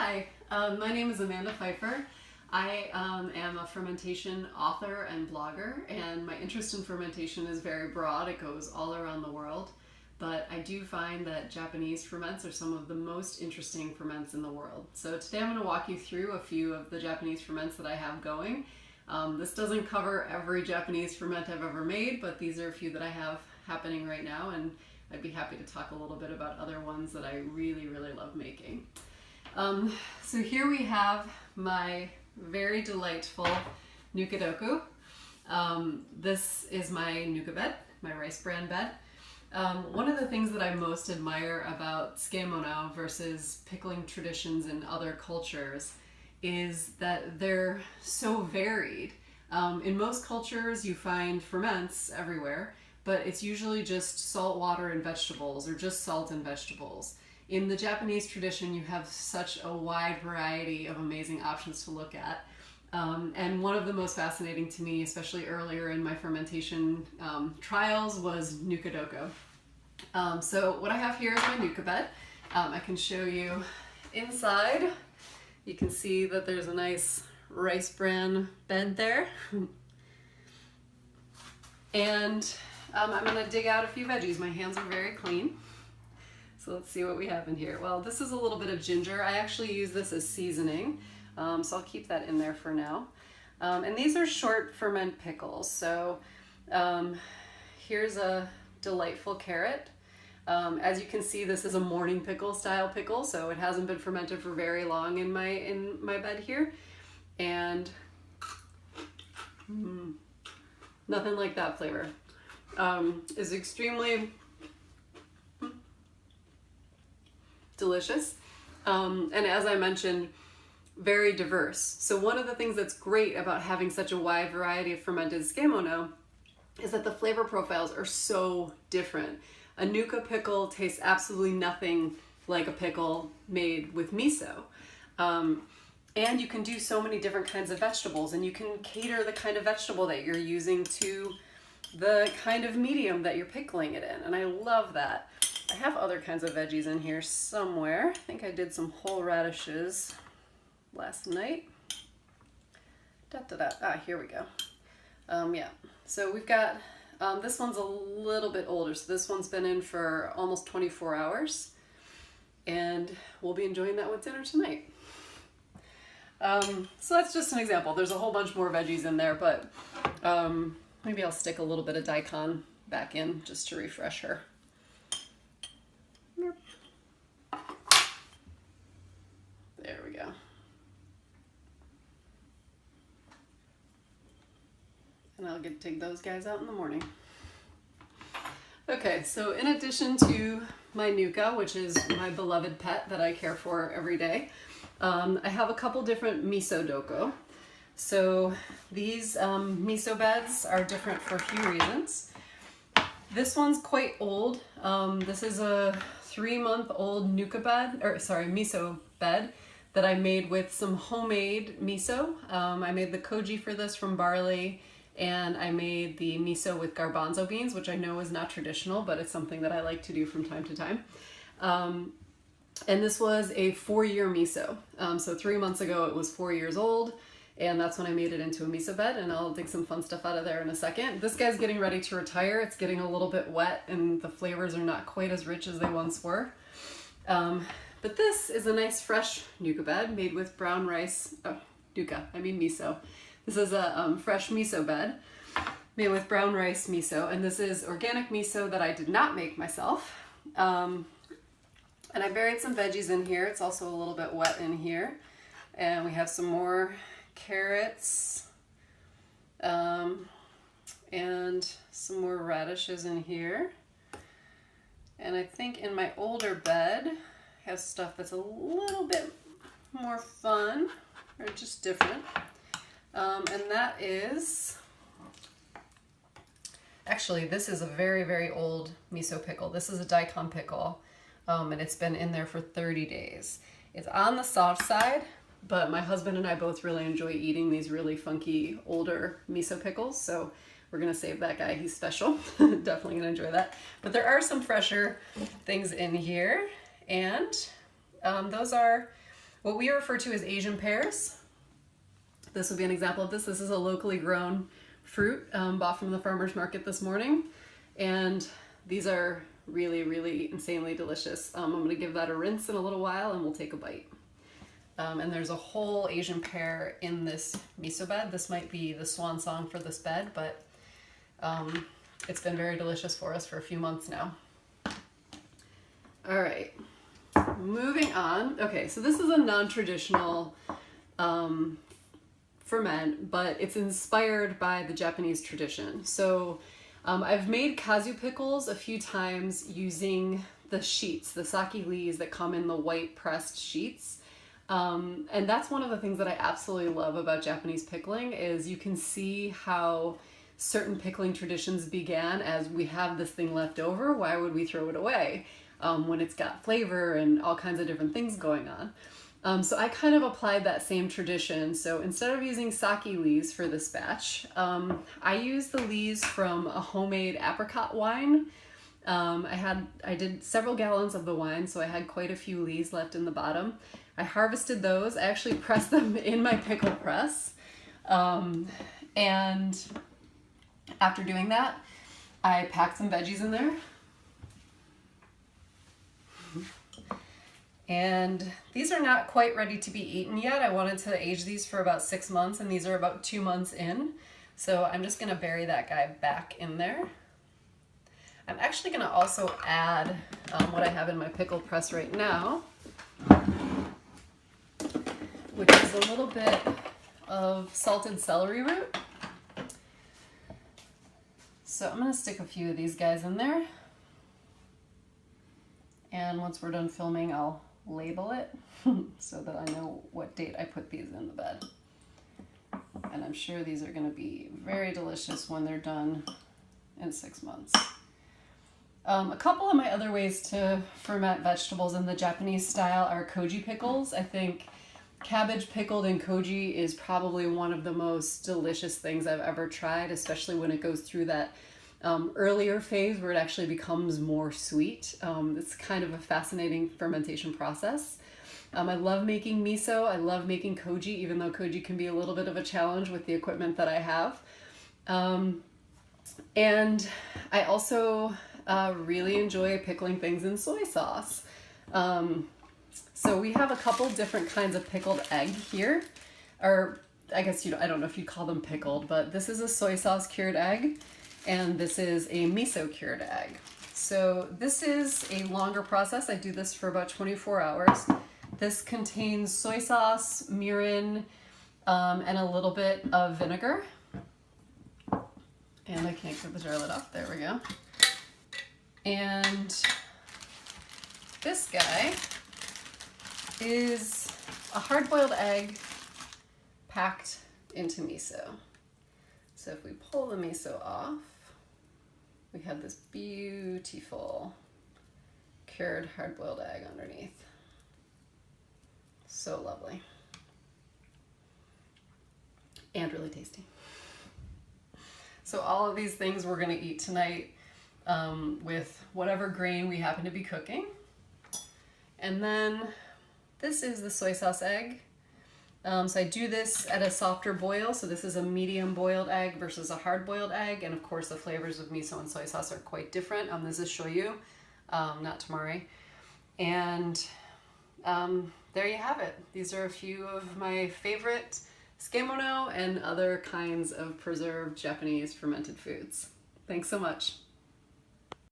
Hi, my name is Amanda Feifer. I am a fermentation author and blogger, and my interest in fermentation is very broad. It goes all around the world, but I do find that Japanese ferments are some of the most interesting ferments in the world. So today I'm going to walk you through a few of the Japanese ferments that I have going. This doesn't cover every Japanese ferment I've ever made, but these are a few that I have happening right now, and I'd be happy to talk a little bit about other ones that I really love making. So here we have my very delightful nukadoko. This is my nuka bed, my rice bran bed. One of the things that I most admire about tsukemono versus pickling traditions in other cultures is that they're so varied. In most cultures you find ferments everywhere, but it's usually just salt water and vegetables, or just salt and vegetables. In the Japanese tradition, you have such a wide variety of amazing options to look at. And one of the most fascinating to me, especially earlier in my fermentation trials, was nukadoko. So what I have here is my nuka bed. I can show you inside. You can see that there's a nice rice bran bed there. And I'm going to dig out a few veggies. My hands are very clean. So let's see what we have in here. Well, this is a little bit of ginger. I actually use this as seasoning, so I'll keep that in there for now. And these are short ferment pickles. So here's a delightful carrot. As you can see, this is a morning pickle style pickle, so it hasn't been fermented for very long in my bed here. And nothing like that flavor. Is extremely delicious, and as I mentioned, very diverse. So one of the things that's great about having such a wide variety of fermented tsukemono is that the flavor profiles are so different. A nuka pickle tastes absolutely nothing like a pickle made with miso. And you can do so many different kinds of vegetables, and you can cater the kind of vegetable that you're using to the kind of medium that you're pickling it in, and I love that. I have other kinds of veggies in here somewhere. I think I did some whole radishes last night. Here we go. Yeah, so we've got, this one's a little bit older, so this one's been in for almost 24 hours, and we'll be enjoying that with dinner tonight. So that's just an example. There's a whole bunch more veggies in there, but maybe I'll stick a little bit of daikon back in just to refresh her. There we go. And I'll get to take those guys out in the morning. Okay, so in addition to my nuka, which is my beloved pet that I care for every day, I have a couple different misodoko. So these miso beds are different for a few reasons. This one's quite old. This is a 3-month-old miso bed that I made with some homemade miso. I made the koji for this from barley, and I made the miso with garbanzo beans, which I know is not traditional, but it's something that I like to do from time to time. And this was a 4-year miso. So 3 months ago it was 4 years old, and that's when I made it into a miso bed, and I'll dig some fun stuff out of there in a second. This guy's getting ready to retire. It's getting a little bit wet, and the flavors are not quite as rich as they once were. But this is a nice fresh nuka bed made with brown rice, miso. This is a fresh miso bed made with brown rice miso, and this is organic miso that I did not make myself. And I buried some veggies in here. It's also a little bit wet in here. And we have some more carrots, and some more radishes in here. And I think in my older bed has stuff that's a little bit more fun, or just different. And that is, actually this is a very old miso pickle. This is a daikon pickle, and it's been in there for 30 days. It's on the soft side, but my husband and I both really enjoy eating these really funky older miso pickles, so we're gonna save that guy. He's special. Definitely gonna enjoy that. But there are some fresher things in here, and those are what we refer to as Asian pears. This would be an example of this. This is a locally grown fruit bought from the farmer's market this morning. And these are really, really insanely delicious. I'm going to give that a rinse in a little while and we'll take a bite. And there's a whole Asian pear in this miso bed. This might be the swan song for this bed, but it's been very delicious for us for a few months now. All right, moving on. Okay, so this is a non-traditional ferment, but it's inspired by the Japanese tradition. So I've made kazu pickles a few times using the sheets, the sake leaves that come in the white pressed sheets. And that's one of the things that I absolutely love about Japanese pickling is you can see how certain pickling traditions began as we have this thing left over, why would we throw it away when it's got flavor and all kinds of different things going on. So I kind of applied that same tradition. So instead of using sake leaves for this batch, I used the leaves from a homemade apricot wine. I did several gallons of the wine, so I had quite a few leaves left in the bottom. I harvested those. I actually pressed them in my pickle press. And after doing that, I packed some veggies in there. And these are not quite ready to be eaten yet. I wanted to age these for about 6 months, and these are about 2 months in. So I'm just gonna bury that guy back in there. I'm actually gonna also add what I have in my pickle press right now, which is a little bit of salted celery root. So I'm gonna stick a few of these guys in there. And once we're done filming, I'll label it so that I know what date I put these in the bed. And I'm sure these are gonna be very delicious when they're done in 6 months. A couple of my other ways to ferment vegetables in the Japanese style are koji pickles. I think cabbage pickled in koji is probably one of the most delicious things I've ever tried, especially when it goes through that earlier phase where it actually becomes more sweet. It's kind of a fascinating fermentation process. I love making miso. I love making koji, even though koji can be a little bit of a challenge with the equipment that I have. And I also really enjoy pickling things in soy sauce. So we have a couple different kinds of pickled egg here, or I guess I don't know if you'd call them pickled, but this is a soy sauce cured egg, and this is a miso cured egg. So this is a longer process. I do this for about 24 hours. This contains soy sauce, mirin, and a little bit of vinegar. And I can't get the jar lid off. There we go. And this guy is a hard-boiled egg packed into miso. So if we pull the miso off, we have this beautiful cured hard-boiled egg underneath. So lovely. And really tasty. So all of these things we're gonna eat tonight with whatever grain we happen to be cooking. And then this is the soy sauce egg. So I do this at a softer boil. So this is a medium boiled egg versus a hard boiled egg. And of course the flavors of miso and soy sauce are quite different. This is shoyu, not tamari. And there you have it. These are a few of my favorite tsukemono and other kinds of preserved Japanese fermented foods. Thanks so much.